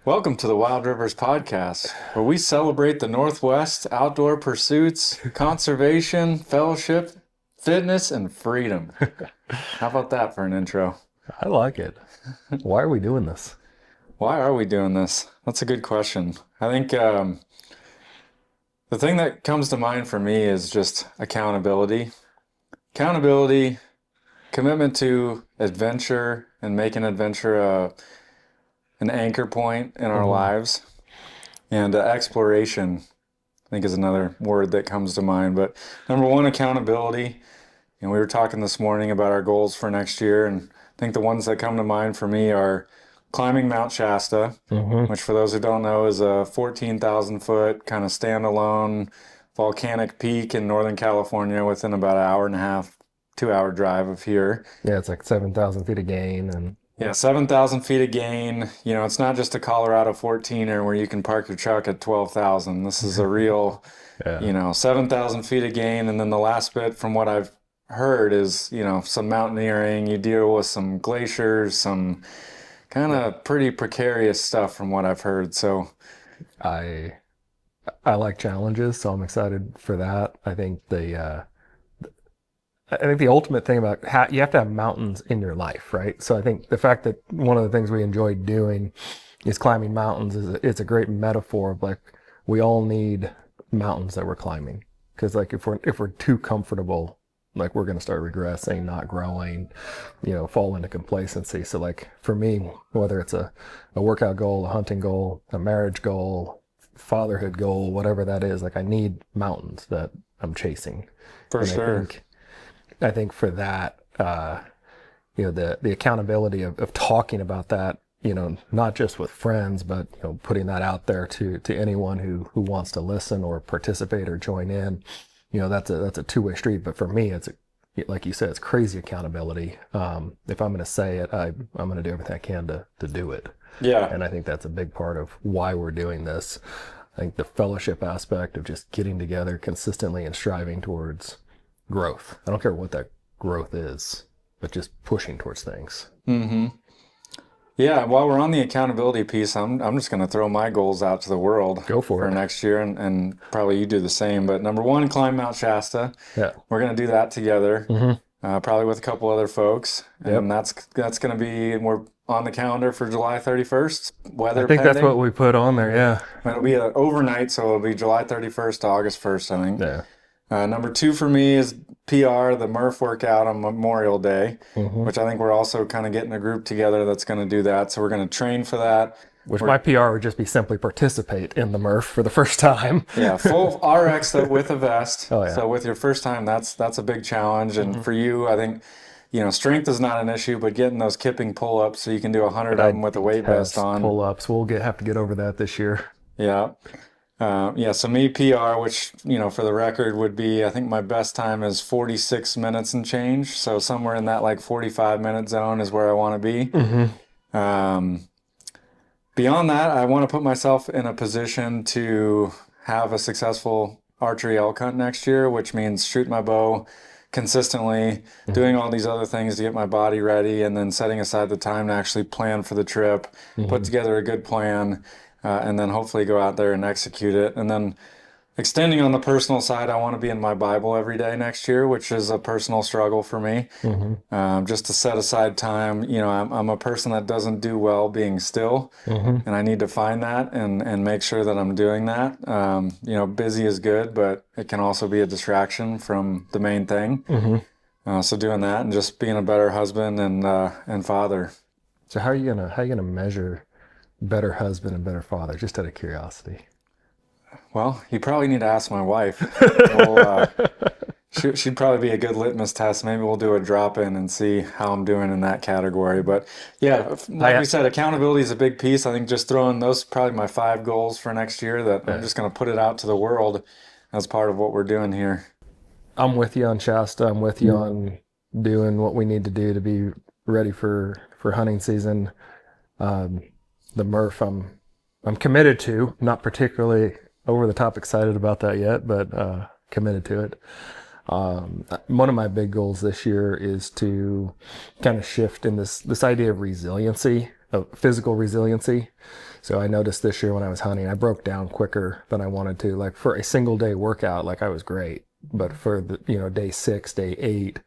Welcome to the Wild Rivers Podcast, where we celebrate the Northwest outdoor pursuits, conservation, fellowship, fitness, and freedom. How about that for an intro? I like it. Why are we doing this? Why are we doing this? That's a good question. I think the thing that comes to mind for me is just accountability. Accountability, commitment to adventure and making adventure an anchor point in our lives. And exploration, I think, is another word that comes to mind. But number one, accountability. And we were talking this morning about our goals for next year. And I think the ones that come to mind for me are climbing Mount Shasta, which for those who don't know is a 14,000 foot kind of standalone volcanic peak in Northern California within about an hour and a half, 2 hour drive of here. Yeah, it's like 7,000 feet of gain, and Yeah, 7,000 feet of gain. You know, it's not just a Colorado 14er where you can park your truck at 12,000. This is a real, yeah, 7,000 feet of gain. And then the last bit from what I've heard is, some mountaineering. You deal with some glaciers, some kind of pretty precarious stuff from what I've heard. So, I I like challenges, so I'm excited for that. I think the ultimate thing about you have to have mountains in your life, right? So I think the fact that one of the things we enjoy doing is climbing mountains it's a great metaphor of like we all need mountains that we're climbing, because like if we're too comfortable, like we're going to start regressing, not growing, fall into complacency. So like for me, whether it's a workout goal, a hunting goal, a marriage goal, fatherhood goal, whatever that is, like I need mountains that I'm chasing. for And sure. I think for that, the accountability of talking about that, not just with friends, but putting that out there to anyone who wants to listen or participate or join in, that's a two-way street. But for me, it's like you said, it's crazy accountability. If I'm going to say it, I'm going to do everything I can to do it. Yeah. And I think that's a big part of why we're doing this. I think the fellowship aspect of just getting together consistently and striving towards growth. I don't care what that growth is, but just pushing towards things. Mm-hmm. Yeah, while we're on the accountability piece, I'm just going to throw my goals out to the world Go for it. next year, and probably you do the same. But number one, climb Mount Shasta. Yeah. We're going to do that together, probably with a couple other folks, Yep. and that's going to be we're on the calendar for July 31st. Weather I think that's pending. what we put on there. Yeah. It'll be an overnight, so it'll be July 31st to August 1st, I think. Yeah. Number two for me is PR, the Murph workout on Memorial Day, which I think we're also kind of getting a group together that's going to do that. So we're going to train for that. Which my PR would just be simply participate in the Murph for the first time. Yeah, full RX though, with a vest. Oh, yeah. So with your first time, that's a big challenge. And for you, I think, strength is not an issue, but getting those kipping pull-ups so you can do 100 of them with a weight vest on. Pull-ups. We'll have to get over that this year. Yeah. So me PR, which, for the record would be, I think my best time is 46 minutes and change. So somewhere in that like 45-minute zone is where I want to be. Beyond that, I want to put myself in a position to have a successful archery elk hunt next year, which means shoot my bow consistently, doing all these other things to get my body ready, and then setting aside the time to actually plan for the trip, put together a good plan, and then hopefully go out there and execute it. And then extending on the personal side, I want to be in my Bible every day next year, which is a personal struggle for me. Just to set aside time. I'm a person that doesn't do well being still, and I need to find that and make sure that I'm doing that. Busy is good, but it can also be a distraction from the main thing. So doing that and just being a better husband and father. So how are you gonna measure better husband and better father? Just out of curiosity. Well, you probably need to ask my wife. She'd probably be a good litmus test. Maybe we'll do a drop-in and see how I'm doing in that category. But yeah, like we said, accountability is a big piece. I think just throwing those probably my 5 goals for next year that I'm just going to put it out to the world as part of what we're doing here. I'm with you on Shasta. I'm with you on doing what we need to do to be ready for hunting season. The Murph, I'm committed to. Not particularly over the top excited about that yet, but committed to it. One of my big goals this year is to kind of shift in this idea of resiliency. physical resiliency. So I noticed this year when I was hunting, I broke down quicker than I wanted to. Like for a single day workout, like I was great. But for the, day 6, day 8,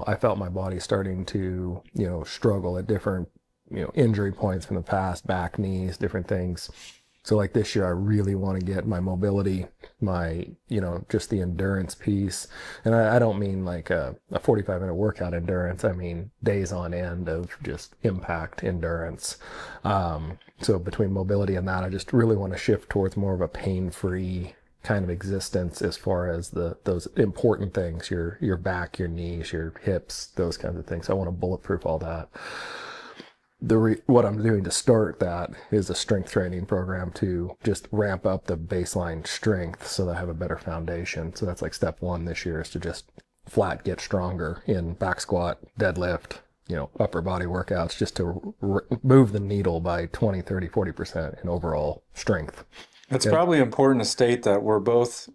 I felt my body starting to, struggle at different, injury points from the past, back, knees, different things. So like this year, I really want to get my mobility, my, just the endurance piece. And I don't mean like a 45-minute workout endurance. I mean days on end of just impact endurance. So between mobility and that, I just really want to shift towards more of a pain-free kind of existence as far as those important things, your back, your knees, your hips, those kinds of things. I want to bulletproof all that. What I'm doing to start that is a strength training program to just ramp up the baseline strength so that I have a better foundation. So that's like step 1 this year, is to just flat get stronger in back squat, deadlift, upper body workouts, just to move the needle by 20, 30, 40% in overall strength. It's probably important to state that we're both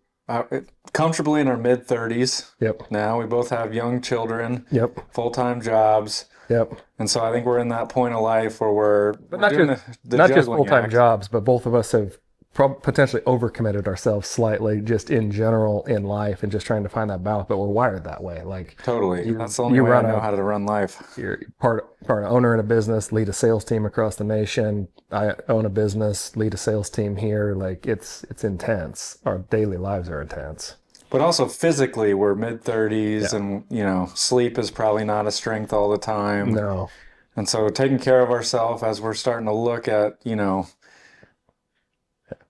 comfortably in our mid-30s. Yep. Now we both have young children. Yep. Full-time jobs. Yep. And so I think we're in that point of life where we're not doing just, the not just juggling full-time act. jobs, but both of us have potentially overcommitted ourselves slightly just in general in life and just trying to find that balance. But we're wired that way. Like Totally. That's the only way I know how to run life. You're part owner in a business, lead a sales team across the nation. I own a business, lead a sales team here. Like it's intense. Our daily lives are intense. But also physically, we're mid-30s, Yeah. and sleep is probably not a strength all the time. No. And so taking care of ourselves as we're starting to look at,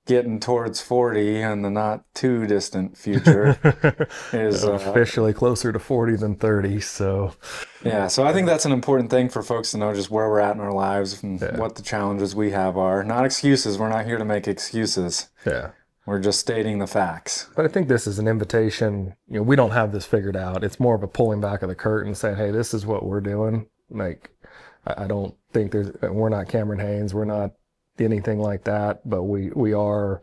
getting towards 40 in the not too distant future is officially closer to 40 than 30. So yeah. So I think that's an important thing for folks to know, just where we're at in our lives and what the challenges we have are. Not excuses. We're not here to make excuses. Yeah. We're just stating the facts. But I think this is an invitation. We don't have this figured out. It's more of a pulling back of the curtain saying, hey, this is what we're doing. Like, I don't think we're not Cameron Hanes. We're not anything like that, but we are,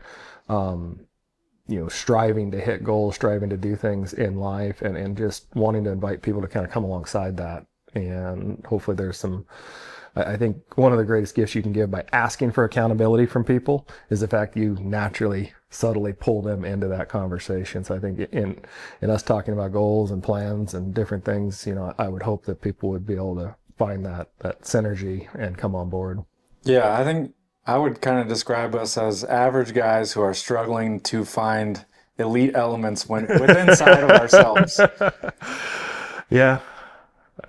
striving to hit goals, striving to do things in life, and just wanting to invite people to kind of come alongside that. And hopefully there's I think one of the greatest gifts you can give by asking for accountability from people is the fact you naturally, subtly pull them into that conversation. So I think in us talking about goals and plans and different things, I would hope that people would be able to find that synergy and come on board. Yeah, I think I would kind of describe us as average guys who are struggling to find elite elements within inside of ourselves. Yeah.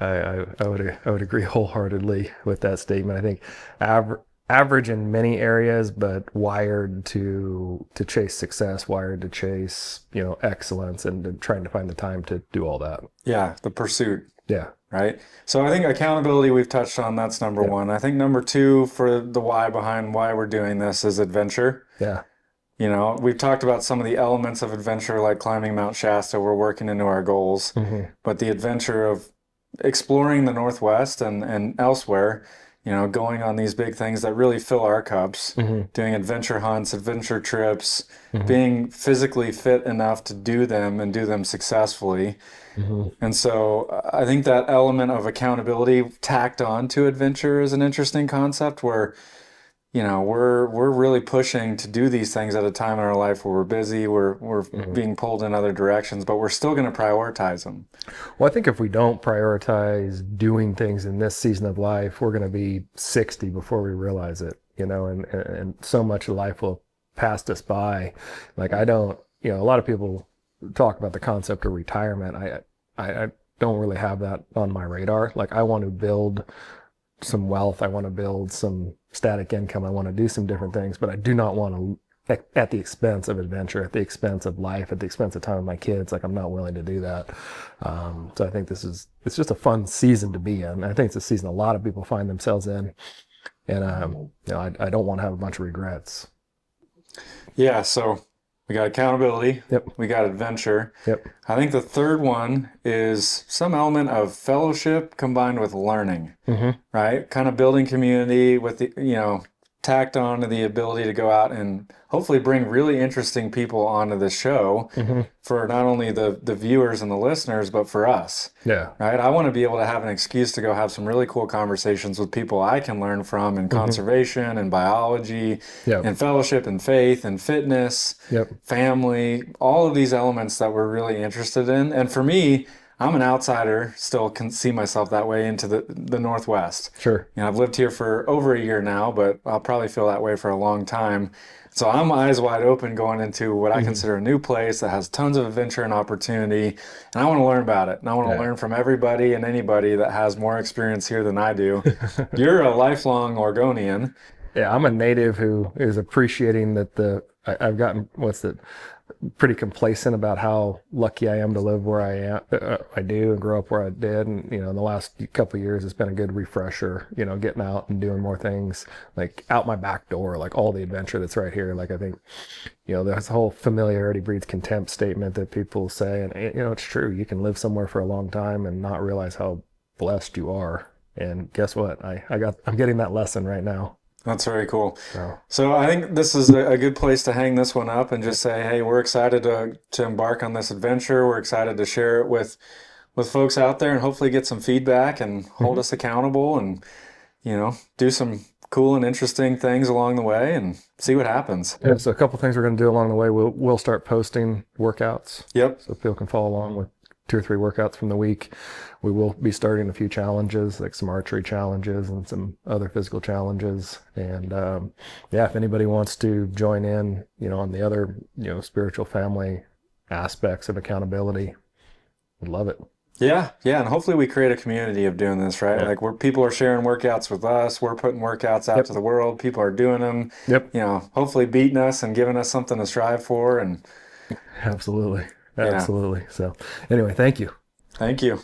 I would agree wholeheartedly with that statement. I think average in many areas, but wired to chase success, wired to chase excellence, and trying to find the time to do all that. Yeah, the pursuit. Yeah. Right. So I think accountability we've touched on. That's number one. I think number 2 for the why behind why we're doing this is adventure. Yeah. We've talked about some of the elements of adventure, like climbing Mount Shasta. We're working into our goals, but the adventure of exploring the Northwest and elsewhere, going on these big things that really fill our cups, doing adventure hunts, adventure trips, being physically fit enough to do them and do them successfully. And so I think that element of accountability tacked on to adventure is an interesting concept where, we're really pushing to do these things at a time in our life where we're busy, we're being pulled in other directions, but we're still going to prioritize them. Well, I think if we don't prioritize doing things in this season of life, we're going to be 60 before we realize it, and so much of life will pass us by. Like a lot of people talk about the concept of retirement. I don't really have that on my radar. Like I want to build some wealth. I want to build some static income. I want to do some different things, but I do not want to at the expense of adventure, at the expense of life, at the expense of time with my kids. Like I'm not willing to do that. So I think it's just a fun season to be in. I think it's a season a lot of people find themselves in. And, I don't want to have a bunch of regrets. Yeah. So we got accountability. Yep. We got adventure. Yep. I think the third one is some element of fellowship combined with learning, right? Kind of building community with tacked on to the ability to go out and hopefully bring really interesting people onto the show for not only the viewers and the listeners, but for us. Yeah. Right? I want to be able to have an excuse to go have some really cool conversations with people I can learn from in conservation and biology Yep. and fellowship and faith and fitness, Yep. family, all of these elements that we're really interested in. And for me, I'm an outsider, still can see myself that way into the Northwest. Sure. You know, I've lived here for over a year now, but I'll probably feel that way for a long time. So I'm eyes wide open going into what I consider a new place that has tons of adventure and opportunity. And I want to learn about it. And I want to learn from everybody and anybody that has more experience here than I do. You're a lifelong Oregonian. Yeah, I'm a native who is appreciating that I've gotten pretty complacent about how lucky I am to live where I am. I do and grow up where I did, and in the last couple of years, it's been a good refresher. Getting out and doing more things, like out my back door, like all the adventure that's right here. Like I think, this whole familiarity breeds contempt statement that people say, and it's true. You can live somewhere for a long time and not realize how blessed you are. And guess what? I'm getting that lesson right now. That's very cool. So I think this is a good place to hang this one up and just say, hey, we're excited to embark on this adventure. We're excited to share it with folks out there and hopefully get some feedback and hold us accountable and, do some cool and interesting things along the way and see what happens. Yeah, so a couple things we're going to do along the way. We'll start posting workouts. Yep. So people can follow along with 2 or 3 workouts from the week. We will be starting a few challenges, like some archery challenges and some other physical challenges. And if anybody wants to join in, on the other, spiritual family aspects of accountability, we'd love it. Yeah. And hopefully we create a community of doing this, right? Like where people are sharing workouts with us, we're putting workouts out to the world. People are doing them. Yep. Hopefully beating us and giving us something to strive for. And Absolutely. So anyway, thank you. Thank you.